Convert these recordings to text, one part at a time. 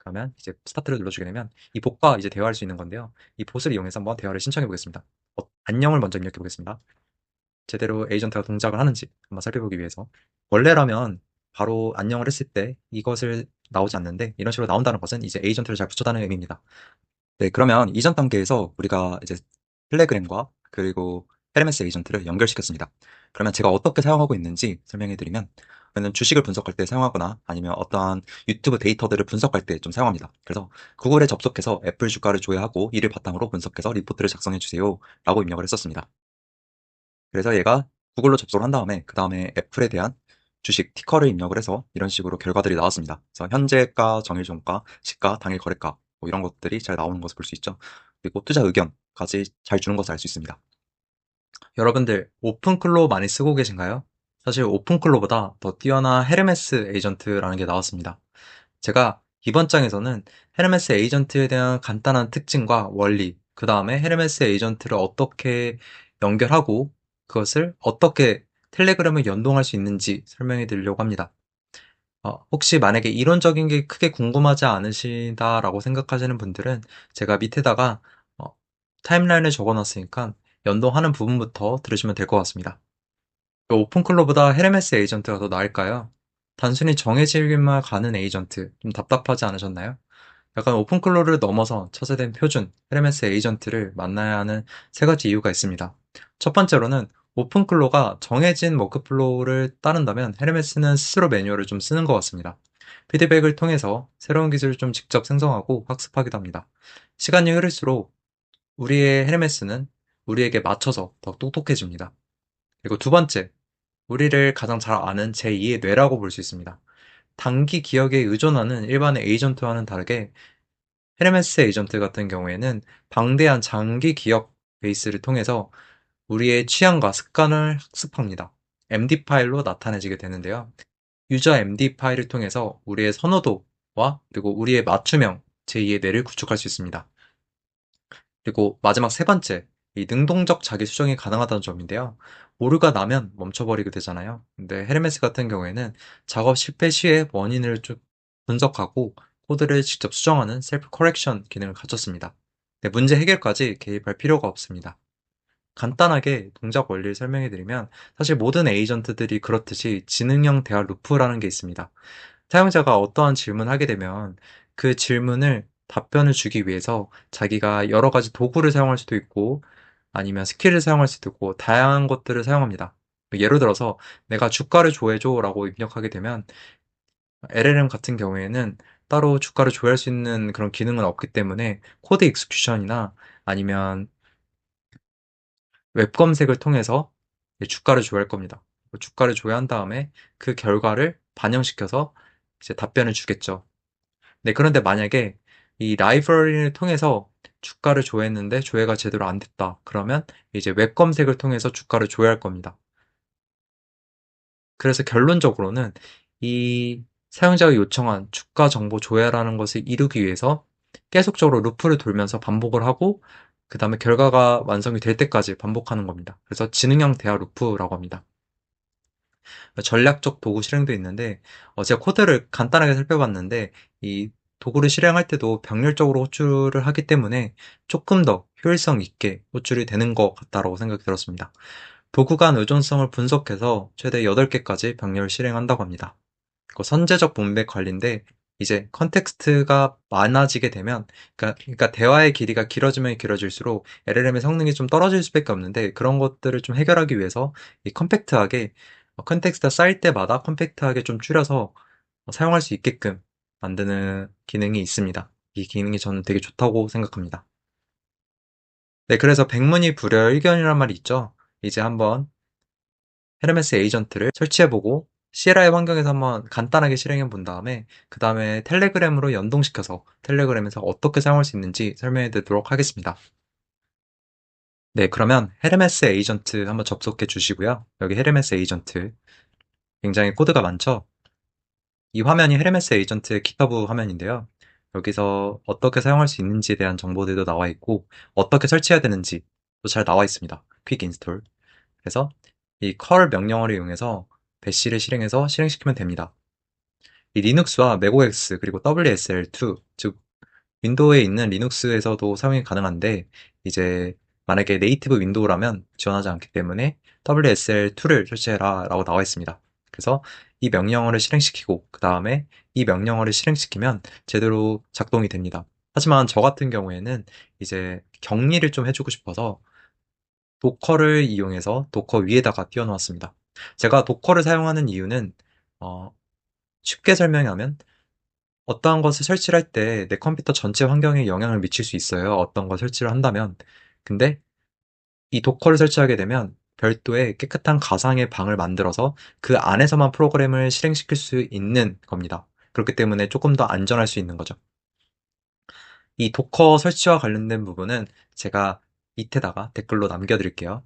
그러면 이제 스타트를 눌러주게 되면 이 봇과 이제 대화할 수 있는 건데요. 이 봇을 이용해서 한번 대화를 신청해 보겠습니다. 안녕을 먼저 입력해 보겠습니다. 제대로 에이전트가 동작을 하는지 한번 살펴보기 위해서. 원래라면 바로 안녕을 했을 때 이것을 나오지 않는데 이런 식으로 나온다는 것은 이제 에이전트를 잘 붙였다는 의미입니다. 네, 그러면 이전 단계에서 우리가 이제 텔레그램과 그리고 헤르메스 에이전트를 연결시켰습니다. 그러면 제가 어떻게 사용하고 있는지 설명해 드리면, 저는 주식을 분석할 때 사용하거나 아니면 어떠한 유튜브 데이터들을 분석할 때 좀 사용합니다. 그래서 구글에 접속해서 애플 주가를 조회하고 이를 바탕으로 분석해서 리포트를 작성해 주세요 라고 입력을 했었습니다. 그래서 얘가 구글로 접속을 한 다음에 그 다음에 애플에 대한 주식 티커를 입력을 해서 이런 식으로 결과들이 나왔습니다. 그래서 현재가, 정일 종가, 시가, 당일 거래가 뭐 이런 것들이 잘 나오는 것을 볼 수 있죠. 그리고 투자 의견까지 잘 주는 것을 알 수 있습니다. 여러분들 오픈클로 많이 쓰고 계신가요? 사실 오픈클로보다 더 뛰어난 헤르메스 에이전트라는 게 나왔습니다. 제가 이번 장에서는 헤르메스 에이전트에 대한 간단한 특징과 원리, 그 다음에 헤르메스 에이전트를 어떻게 연결하고 그것을 어떻게 텔레그램을 연동할 수 있는지 설명해 드리려고 합니다. 혹시 만약에 이론적인 게 크게 궁금하지 않으시다라고 생각하시는 분들은 제가 밑에다가 어, 타임라인을 적어 놨으니까 연동하는 부분부터 들으시면 될 것 같습니다. 오픈클로보다 헤르메스 에이전트가 더 나을까요? 단순히 정해지기만 가는 에이전트, 좀 답답하지 않으셨나요? 약간 오픈클로를 넘어서 차세된 표준 헤르메스 에이전트를 만나야 하는 세 가지 이유가 있습니다. 첫 번째로는 오픈클로가 정해진 워크플로우를 따른다면 헤르메스는 스스로 매뉴얼을 좀 쓰는 것 같습니다. 피드백을 통해서 새로운 기술을 좀 직접 생성하고 학습하기도 합니다. 시간이 흐를수록 우리의 헤르메스는 우리에게 맞춰서 더 똑똑해집니다. 그리고 두 번째, 우리를 가장 잘 아는 제2의 뇌라고 볼 수 있습니다. 단기 기억에 의존하는 일반의 에이전트와는 다르게 헤르메스 에이전트 같은 경우에는 방대한 장기 기억 베이스를 통해서 우리의 취향과 습관을 학습합니다. MD 파일로 나타내지게 되는데요. 유저 MD 파일을 통해서 우리의 선호도와 그리고 우리의 맞춤형 제2의 뇌를 구축할 수 있습니다. 그리고 마지막 세 번째, 이 능동적 자기 수정이 가능하다는 점인데요. 오류가 나면 멈춰버리게 되잖아요. 근데 헤르메스 같은 경우에는 작업 실패 시의 원인을 쭉 분석하고 코드를 직접 수정하는 셀프 커렉션 기능을 갖췄습니다. 네, 문제 해결까지 개입할 필요가 없습니다. 간단하게 동작 원리를 설명해 드리면 사실 모든 에이전트들이 그렇듯이 지능형 대화 루프라는 게 있습니다. 사용자가 어떠한 질문을 하게 되면 그 질문을 답변을 주기 위해서 자기가 여러 가지 도구를 사용할 수도 있고 아니면 스킬을 사용할 수도 있고 다양한 것들을 사용합니다. 예를 들어서 내가 주가를 조회줘 라고 입력하게 되면 LLM 같은 경우에는 따로 주가를 조회할 수 있는 그런 기능은 없기 때문에 코드 익스큐션이나 아니면 웹 검색을 통해서 주가를 조회할 겁니다. 주가를 조회한 다음에 그 결과를 반영시켜서 이제 답변을 주겠죠. 네, 그런데 만약에 이 라이브러리를 통해서 주가를 조회했는데 조회가 제대로 안 됐다. 그러면 이제 웹 검색을 통해서 주가를 조회할 겁니다. 그래서 결론적으로는 이 사용자가 요청한 주가 정보 조회라는 것을 이루기 위해서 계속적으로 루프를 돌면서 반복을 하고 그 다음에 결과가 완성이 될 때까지 반복하는 겁니다. 그래서 지능형 대화 루프라고 합니다. 전략적 도구 실행도 있는데 제가 코드를 간단하게 살펴봤는데 이 도구를 실행할 때도 병렬적으로 호출을 하기 때문에 조금 더 효율성 있게 호출이 되는 것 같다고 생각이 들었습니다. 도구 간 의존성을 분석해서 최대 8개까지 병렬을 실행한다고 합니다. 그 선제적 문맥 관리인데 이제 컨텍스트가 많아지게 되면 그러니까 대화의 길이가 길어지면 길어질수록 LLM의 성능이 좀 떨어질 수밖에 없는데 그런 것들을 좀 해결하기 위해서 이 컴팩트하게 컨텍스트가 쌓일 때마다 컴팩트하게 좀 줄여서 사용할 수 있게끔 만드는 기능이 있습니다. 이 기능이 저는 되게 좋다고 생각합니다. 네, 그래서 백문이 불여일견이란 말이 있죠. 이제 한번 헤르메스 에이전트를 설치해보고 CLI 환경에서 한번 간단하게 실행해 본 다음에 그 다음에 텔레그램으로 연동시켜서 텔레그램에서 어떻게 사용할 수 있는지 설명해 드리도록 하겠습니다. 네, 그러면 헤르메스 에이전트 한번 접속해 주시고요. 여기 헤르메스 에이전트 굉장히 코드가 많죠? 이 화면이 헤르메스 에이전트의 GitHub 화면인데요. 여기서 어떻게 사용할 수 있는지에 대한 정보들도 나와 있고 어떻게 설치해야 되는지도 잘 나와 있습니다. 퀵 인스톨. 그래서 이 curl 명령어를 이용해서 배시를 실행해서 실행시키면 됩니다. 이 리눅스와 맥OS 그리고 WSL2, 즉 윈도우에 있는 리눅스에서도 사용이 가능한데 이제 만약에 네이티브 윈도우라면 지원하지 않기 때문에 WSL2를 설치해라 라고 나와 있습니다. 그래서 이 명령어를 실행시키고 그 다음에 이 명령어를 실행시키면 제대로 작동이 됩니다. 하지만 저 같은 경우에는 이제 격리를 좀 해주고 싶어서 도커를 이용해서 도커 위에다가 띄워놓았습니다. 제가 도커를 사용하는 이유는 쉽게 설명하면 어떠한 것을 설치를 할 때 내 컴퓨터 전체 환경에 영향을 미칠 수 있어요. 어떤 걸 설치를 한다면. 근데 이 도커를 설치하게 되면 별도의 깨끗한 가상의 방을 만들어서 그 안에서만 프로그램을 실행시킬 수 있는 겁니다. 그렇기 때문에 조금 더 안전할 수 있는 거죠. 이 도커 설치와 관련된 부분은 제가 밑에다가 댓글로 남겨드릴게요.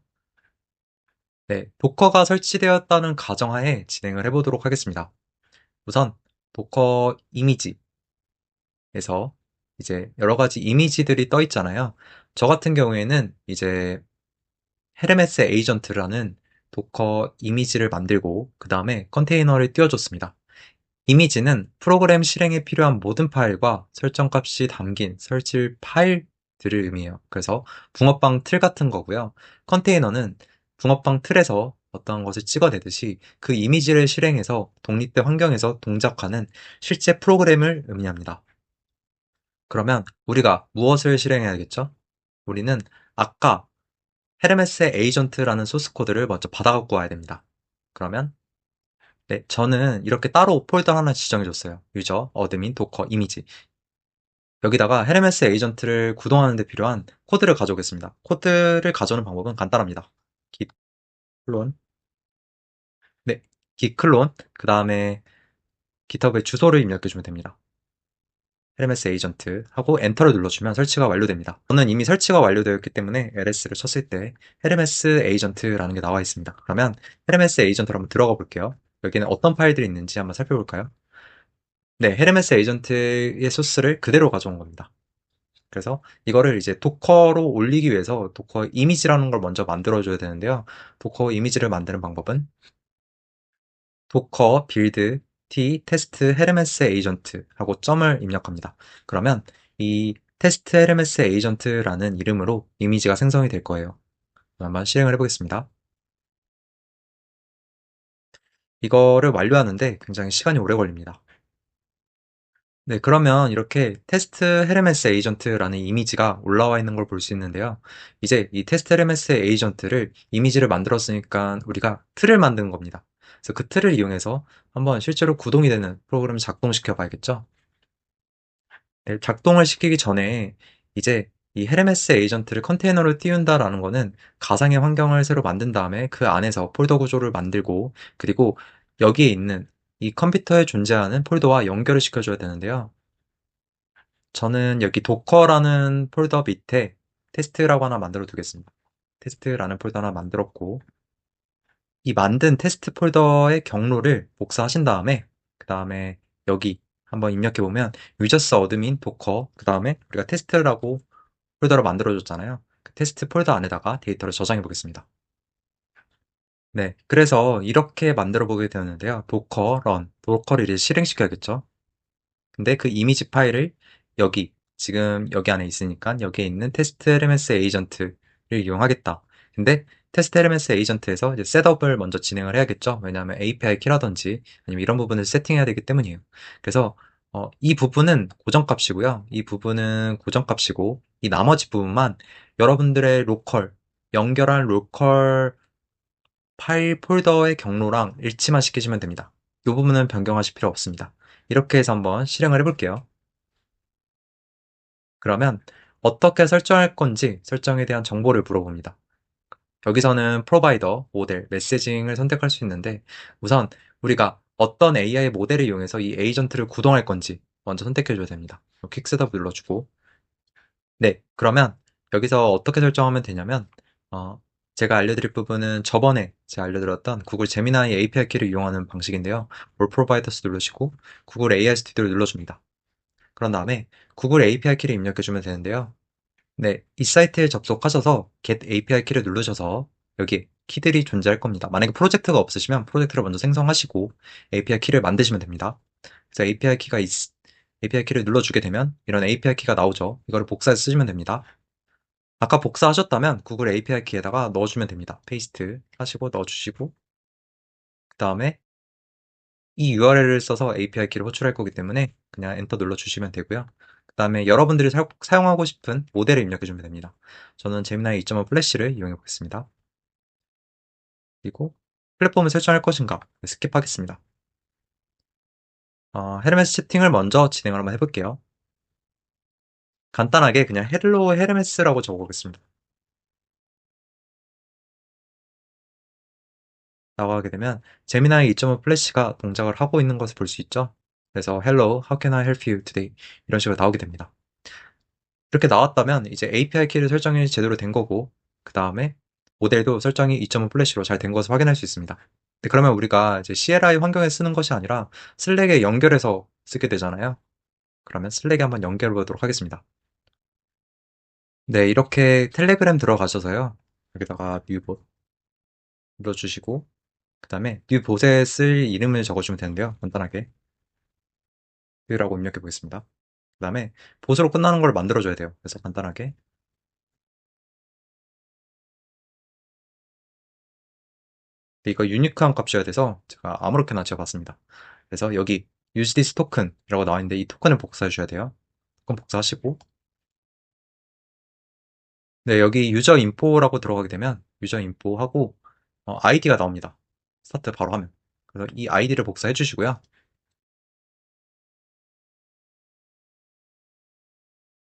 네, 도커가 설치되었다는 가정하에 진행을 해보도록 하겠습니다. 우선 도커 이미지에서 이제 여러 가지 이미지들이 떠 있잖아요. 저 같은 경우에는 이제 헤르메스 에이전트라는 도커 이미지를 만들고 그 다음에 컨테이너를 띄워줬습니다. 이미지는 프로그램 실행에 필요한 모든 파일과 설정값이 담긴 설치 파일들을 의미해요. 그래서 붕어빵 틀 같은 거고요. 컨테이너는 붕어빵 틀에서 어떤 것을 찍어내듯이 그 이미지를 실행해서 독립된 환경에서 동작하는 실제 프로그램을 의미합니다. 그러면 우리가 무엇을 실행해야겠죠? 우리는 아까 헤르메스 에이전트라는 소스 코드를 먼저 받아 갖고 와야 됩니다. 그러면 네, 저는 이렇게 따로 폴더 하나 지정해줬어요. 유저, 어드민, 도커, 이미지. 여기다가 헤르메스 에이전트를 구동하는 데 필요한 코드를 가져오겠습니다. 코드를 가져오는 방법은 간단합니다. git 클론, 네, git 클론, 그 다음에 GitHub의 주소를 입력해주면 됩니다. 헤르메스 에이전트 하고 엔터를 눌러주면 설치가 완료됩니다. 저는 이미 설치가 완료되었기 때문에 ls를 쳤을 때 헤르메스 에이전트라는 게 나와 있습니다. 그러면 헤르메스 에이전트로 한번 들어가 볼게요. 여기는 어떤 파일들이 있는지 한번 살펴볼까요? 네, 헤르메스 에이전트의 소스를 그대로 가져온 겁니다. 그래서 이거를 이제 도커로 올리기 위해서 도커 이미지라는 걸 먼저 만들어줘야 되는데요. 도커 이미지를 만드는 방법은 도커 빌드 t 테스트 헤르메스 에이전트 하고 점을 입력합니다. 그러면 이 테스트 헤르메스 에이전트라는 이름으로 이미지가 생성이 될 거예요. 한번 실행을 해보겠습니다. 이거를 완료하는데 굉장히 시간이 오래 걸립니다. 네, 그러면 이렇게 테스트 헤르메스 에이전트라는 이미지가 올라와 있는 걸 볼 수 있는데요. 이제 이 테스트 헤르메스 에이전트를 이미지를 만들었으니까 우리가 틀을 만든 겁니다. 그래서 그 틀을 이용해서 한번 실제로 구동이 되는 프로그램을 작동시켜 봐야겠죠. 네, 작동을 시키기 전에 이제 이 헤르메스 에이전트를 컨테이너로 띄운다라는 거는 가상의 환경을 새로 만든 다음에 그 안에서 폴더 구조를 만들고 그리고 여기에 있는 이 컴퓨터에 존재하는 폴더와 연결을 시켜줘야 되는데요. 저는 여기 도커라는 폴더 밑에 테스트라고 하나 만들어 두겠습니다. 테스트라는 폴더 하나 만들었고 이 만든 테스트 폴더의 경로를 복사하신 다음에 그 다음에 여기 한번 입력해 보면 유저스 어드민 도커 그 다음에 우리가 테스트라고 폴더를 만들어 줬잖아요. 그 테스트 폴더 안에다가 데이터를 저장해 보겠습니다. 네, 그래서 이렇게 만들어 보게 되었는데요. 도커 런, 도커를 이제 실행시켜야겠죠. 근데 그 이미지 파일을 여기 지금 여기 안에 있으니까 여기에 있는 테스트 LMS 에이전트를 이용하겠다. 근데 테스트 LMS 에이전트에서 이제 셋업을 먼저 진행을 해야겠죠. 왜냐하면 API 키라든지 아니면 이런 부분을 세팅해야 되기 때문이에요. 그래서 이 부분은 고정값이고요. 이 부분은 고정값이고 이 나머지 부분만 여러분들의 로컬 연결한 로컬 파일 폴더의 경로랑 일치만 시키시면 됩니다. 이 부분은 변경하실 필요 없습니다. 이렇게 해서 한번 실행을 해볼게요. 그러면 어떻게 설정할 건지 설정에 대한 정보를 물어봅니다. 여기서는 프로바이더, 모델, 메시징을 선택할 수 있는데 우선 우리가 어떤 AI 모델을 이용해서 이 에이전트를 구동할 건지 먼저 선택해 줘야 됩니다. 퀵 셋업 눌러주고 네, 그러면 여기서 어떻게 설정하면 되냐면 제가 알려드릴 부분은 저번에 제가 알려드렸던 구글 제미나이 API 키를 이용하는 방식인데요. All Providers 누르시고 구글 AI 스튜디오를 눌러줍니다. 그런 다음에 구글 API 키를 입력해주면 되는데요. 네, 이 사이트에 접속하셔서 Get API 키를 누르셔서 여기 키들이 존재할 겁니다. 만약에 프로젝트가 없으시면 프로젝트를 먼저 생성하시고 API 키를 만드시면 됩니다. 그래서 API 키를 눌러주게 되면 이런 API 키가 나오죠. 이거를 복사해서 쓰시면 됩니다. 아까 복사하셨다면 구글 API 키에다가 넣어주면 됩니다. 페이스트 하시고 넣어주시고 그 다음에 이 URL을 써서 API 키를 호출할 거기 때문에 그냥 엔터 눌러주시면 되고요. 그 다음에 여러분들이 사용하고 싶은 모델을 입력해주면 됩니다. 저는 제미나이 2.5 플래시를 이용해 보겠습니다. 그리고 플랫폼을 설정할 것인가 스킵하겠습니다. 헤르메스 채팅을 먼저 진행을 한번 해볼게요. 간단하게 그냥 헬로 헤르메스라고 적어보겠습니다. 라고 하게 되면 제미나이 2.5 플래시가 동작을 하고 있는 것을 볼 수 있죠. 그래서 Hello, how can I help you today? 이런 식으로 나오게 됩니다. 이렇게 나왔다면 이제 API 키를 설정이 제대로 된 거고 그 다음에 모델도 설정이 2.5 플래시로 잘 된 것을 확인할 수 있습니다. 그러면 우리가 이제 CLI 환경에 쓰는 것이 아니라 슬랙에 연결해서 쓰게 되잖아요. 그러면 슬랙에 한번 연결해 보도록 하겠습니다. 네, 이렇게 텔레그램 들어가셔서요. 여기다가 뉴봇 눌러주시고 그 다음에 뉴봇에 쓸 이름을 적어주면 되는데요. 간단하게 뷰라고 입력해 보겠습니다. 그 다음에 봇으로 끝나는 걸 만들어줘야 돼요. 그래서 간단하게 이거 유니크한 값이어야 돼서 제가 아무렇게나 지어봤습니다. 그래서 여기 use this token이라고 나와 있는데 이 토큰을 복사해 주셔야 돼요. 토큰 복사하시고 네, 여기 유저 인포라고 들어가게 되면 유저 인포하고 아이디가 나옵니다. 스타트 바로 하면. 그래서 이 아이디를 복사해 주시고요.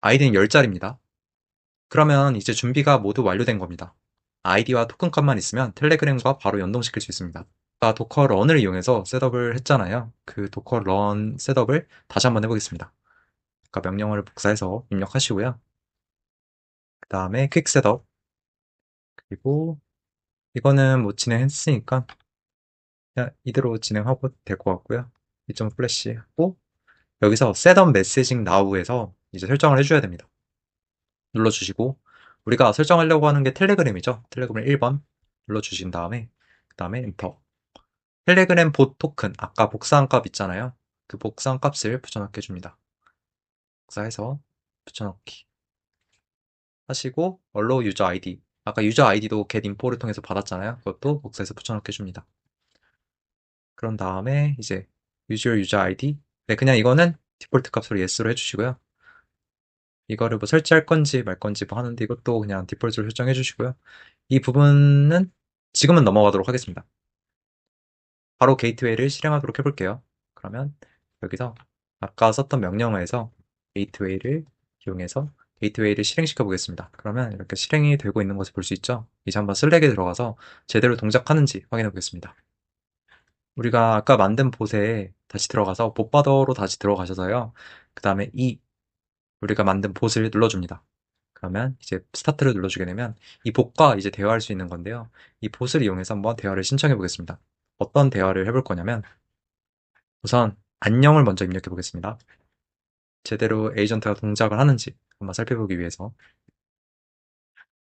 아이디는 10자리입니다. 그러면 이제 준비가 모두 완료된 겁니다. 아이디와 토큰 값만 있으면 텔레그램과 바로 연동시킬 수 있습니다. 아까 도커 런을 이용해서 셋업을 했잖아요. 그 도커 런 셋업을 다시 한번 해보겠습니다. 아까 명령어를 복사해서 입력하시고요. 그 다음에 퀵 셋업 그리고 이거는 뭐 진행했으니까 그냥 이대로 진행하고 될 것 같고요. 2점 플래시 하고 여기서 셋업 메시징 나우에서 이제 설정을 해줘야 됩니다. 눌러주시고 우리가 설정하려고 하는 게 텔레그램이죠. 텔레그램 1번 눌러주신 다음에 그 다음에 엔터 텔레그램 봇 토큰 아까 복사한 값 있잖아요. 그 복사한 값을 붙여넣기 해줍니다. 복사해서 붙여넣기 하시고 allow user ID 아까 유저 아이디도 get info를 통해서 받았잖아요. 그것도 복사해서 붙여넣기 해줍니다. 그런 다음에 이제 user ID 네 그냥 이거는 디폴트 값으로 yes로 해주시고요. 이거를 뭐 설치할 건지 말 건지 뭐 하는데 이것도 그냥 디폴트로 설정해 주시고요. 이 부분은 지금은 넘어가도록 하겠습니다. 바로 게이트웨이를 실행하도록 해볼게요. 그러면 여기서 아까 썼던 명령어에서 게이트웨이를 이용해서 게이트웨이를 실행시켜 보겠습니다. 그러면 이렇게 실행이 되고 있는 것을 볼 수 있죠. 이제 한번 슬랙에 들어가서 제대로 동작하는지 확인해 보겠습니다. 우리가 아까 만든 봇에 다시 들어가서 봇바더로 다시 들어가셔서요. 그 다음에 우리가 만든 봇을 눌러줍니다. 그러면 이제 스타트를 눌러주게 되면 이 봇과 이제 대화할 수 있는 건데요. 이 봇을 이용해서 한번 대화를 신청해 보겠습니다. 어떤 대화를 해볼 거냐면 우선 안녕을 먼저 입력해 보겠습니다. 제대로 에이전트가 동작을 하는지 한번 살펴보기 위해서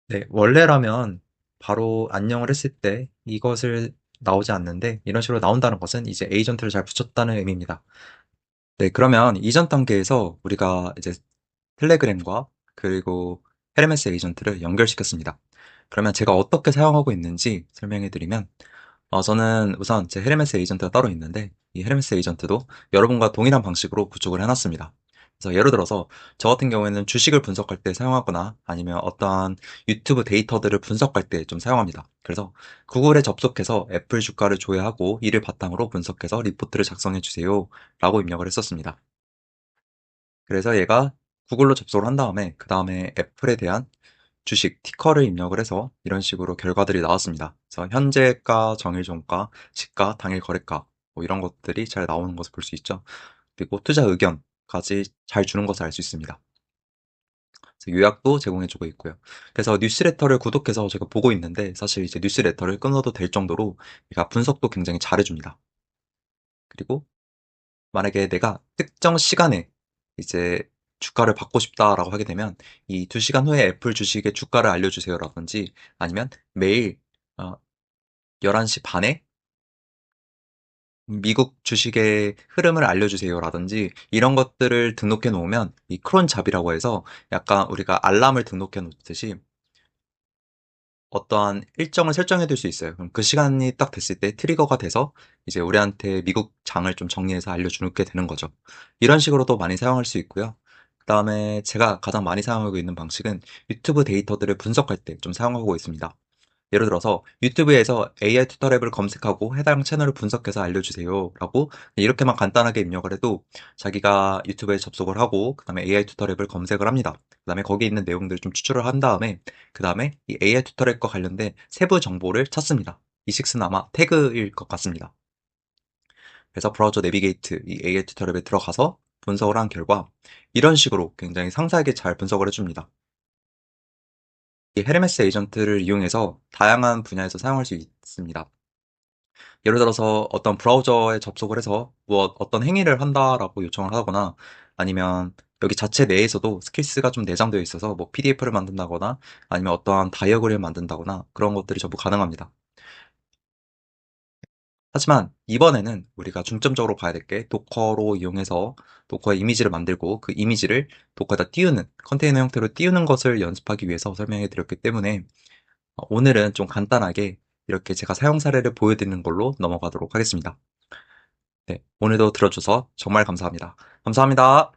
네, 원래라면 바로 안녕을 했을 때 이것을 나오지 않는데 이런 식으로 나온다는 것은 이제 에이전트를 잘 붙였다는 의미입니다. 네, 그러면 이전 단계에서 우리가 이제 텔레그램과 그리고 헤르메스 에이전트를 연결시켰습니다. 그러면 제가 어떻게 사용하고 있는지 설명해 드리면 저는 우선 제 헤르메스 에이전트가 따로 있는데 이 헤르메스 에이전트도 여러분과 동일한 방식으로 구축을 해놨습니다. 그래서 예를 들어서 저 같은 경우에는 주식을 분석할 때 사용하거나 아니면 어떠한 유튜브 데이터들을 분석할 때 좀 사용합니다. 그래서 구글에 접속해서 애플 주가를 조회하고 이를 바탕으로 분석해서 리포트를 작성해 주세요 라고 입력을 했었습니다. 그래서 얘가 구글로 접속을 한 다음에 그 다음에 애플에 대한 주식 티커를 입력을 해서 이런 식으로 결과들이 나왔습니다. 그래서 현재가, 정일종가, 시가, 당일 거래가 뭐 이런 것들이 잘 나오는 것을 볼 수 있죠. 그리고 투자 의견까지 잘 주는 것을 알 수 있습니다. 그래서 요약도 제공해주고 있고요. 그래서 뉴스레터를 구독해서 제가 보고 있는데 사실 이제 뉴스레터를 끊어도 될 정도로 얘가 분석도 굉장히 잘해줍니다. 그리고 만약에 내가 특정 시간에 이제 주가를 받고 싶다라고 하게 되면 이 2시간 후에 애플 주식의 주가를 알려주세요라든지 아니면 매일 11시 반에 미국 주식의 흐름을 알려주세요라든지 이런 것들을 등록해 놓으면 이 크론 잡이라고 해서 약간 우리가 알람을 등록해 놓듯이 어떠한 일정을 설정해 둘 수 있어요. 그럼 그 시간이 딱 됐을 때 트리거가 돼서 이제 우리한테 미국 장을 좀 정리해서 알려주게 되는 거죠. 이런 식으로도 많이 사용할 수 있고요. 그다음에 제가 가장 많이 사용하고 있는 방식은 유튜브 데이터들을 분석할 때 좀 사용하고 있습니다. 예를 들어서 유튜브에서 AI 튜터랩을 검색하고 해당 채널을 분석해서 알려주세요 라고 이렇게만 간단하게 입력을 해도 자기가 유튜브에 접속을 하고 그 다음에 AI 튜터랩을 검색을 합니다. 그 다음에 거기에 있는 내용들을 좀 추출을 한 다음에 그 다음에 이 AI 튜터랩과 관련된 세부 정보를 찾습니다. 이 식스는 아마 태그일 것 같습니다. 그래서 브라우저 내비게이트 이 AI 튜터랩에 들어가서 분석을 한 결과 이런 식으로 굉장히 상세하게 잘 분석을 해줍니다. 이 헤르메스 에이전트를 이용해서 다양한 분야에서 사용할 수 있습니다. 예를 들어서 어떤 브라우저에 접속을 해서 뭐 어떤 행위를 한다라고 요청을 하거나 아니면 여기 자체 내에서도 스킬스가 좀 내장되어 있어서 뭐 PDF를 만든다거나 아니면 어떠한 다이어그램을 만든다거나 그런 것들이 전부 가능합니다. 하지만 이번에는 우리가 중점적으로 봐야 될 게 도커로 이용해서 도커의 이미지를 만들고 그 이미지를 도커에다 띄우는 컨테이너 형태로 띄우는 것을 연습하기 위해서 설명해 드렸기 때문에 오늘은 좀 간단하게 이렇게 제가 사용 사례를 보여드리는 걸로 넘어가도록 하겠습니다. 네, 오늘도 들어줘서 정말 감사합니다. 감사합니다.